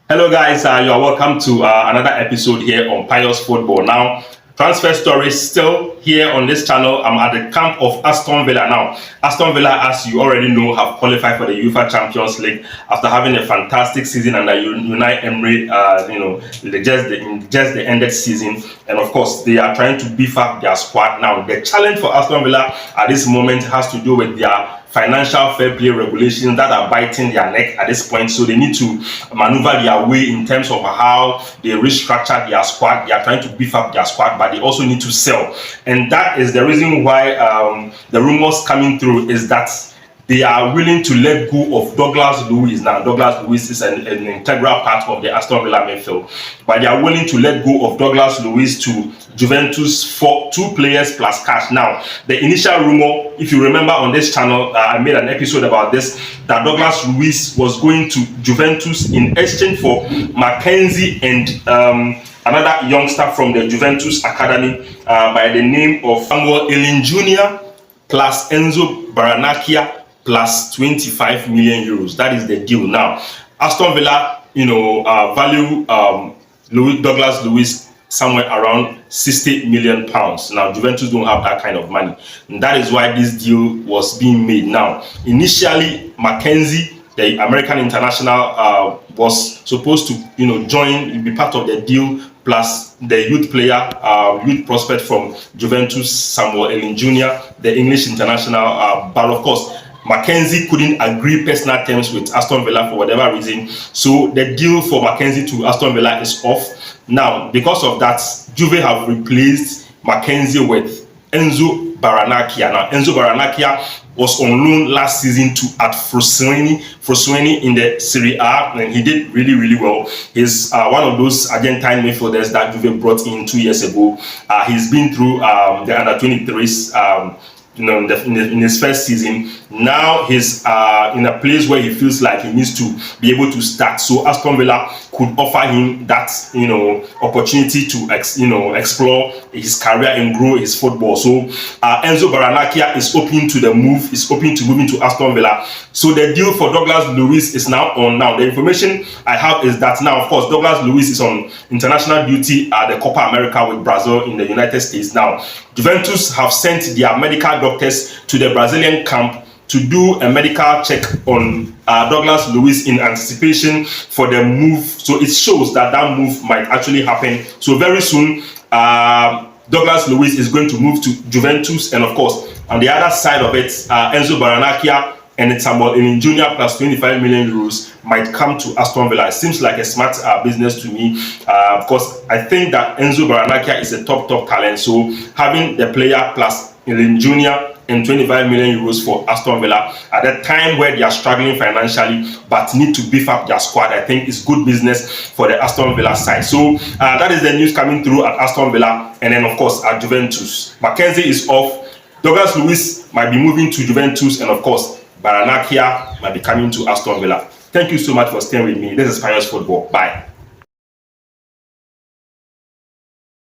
Hello guys, you are welcome to another episode here on Pious Football. Now, transfer stories still here on this channel. I'm at the camp of Aston Villa now. Aston Villa, as you already know, have qualified for the UEFA Champions League after having a fantastic season under Unai Emery. Just the ended season, and of course they are trying to beef up their squad. Now, the challenge for Aston Villa at this moment has to do with their financial fair play regulations that are biting their neck at this point, so they need to maneuver their way in terms of how they restructure their squad. They are trying to beef up their squad, but they also need to sell, and that is the reason why the rumors coming through is that they are willing to let go of Douglas Luiz. Now, Douglas Luiz is an integral part of the Aston Villa midfield, but they are willing to let go of Douglas Luiz to Juventus for 2 players plus cash. Now, the initial rumor, if you remember on this channel, I made an episode about this, that Douglas Luiz was going to Juventus in exchange for Mackenzie and another youngster from the Juventus academy by the name of Samuel Ellen Jr. plus Enzo Baranakia plus 25 million euros. That is the deal. Now, Aston Villa, value Douglas Luiz somewhere around 60 million pounds. Now, Juventus don't have that kind of money, and that is why this deal was being made. Now, initially, Mackenzie, the American international, was supposed to join, be part of the deal, plus the youth player, youth prospect from Juventus, Samuel Ellen Jr., the English international, but of course Mackenzie couldn't agree personal terms with Aston Villa for whatever reason, so the deal for Mackenzie to Aston Villa is off. Now, because of that, Juve have replaced Mackenzie with Enzo Baranakia. Now, Enzo Baranakia was on loan last season at Frosinone in the Serie A, and he did really well. He's one of those Argentine midfielders that Juve brought in 2 years ago. He's been through the under-23s in his first season. Now he's in a place where he feels like he needs to be able to start, so Aston Villa could offer him that opportunity to explore his career and grow his football. So Enzo Baranakia is open to the move, is open to moving to Aston Villa. So the deal for Douglas Luiz is now on. Now, the information I have is that now, of course, Douglas Luiz is on international duty at the Copa America with Brazil in the United States. Now, Juventus have sent their medical doctors to the Brazilian camp to do a medical check on Douglas Luiz in anticipation for the move. So it shows that that move might actually happen. So very soon, Douglas Luiz is going to move to Juventus, and of course, on the other side of it, Enzo Baranakia and Samuel Ellen Jr. plus 25 million euros might come to Aston Villa. It seems like a smart business to me, because I think that Enzo Baranakia is a top talent. So having the player plus Ellen Jr. and 25 million euros for Aston Villa at a time where they are struggling financially but need to beef up their squad, I think is good business for the Aston Villa side. So that is the news coming through at Aston Villa, and then of course at Juventus. Mackenzie is off. Douglas Luiz might be moving to Juventus, and of course Baranakia might be coming to Aston Villa. Thank you so much for staying with me. This is Pious Football. Bye.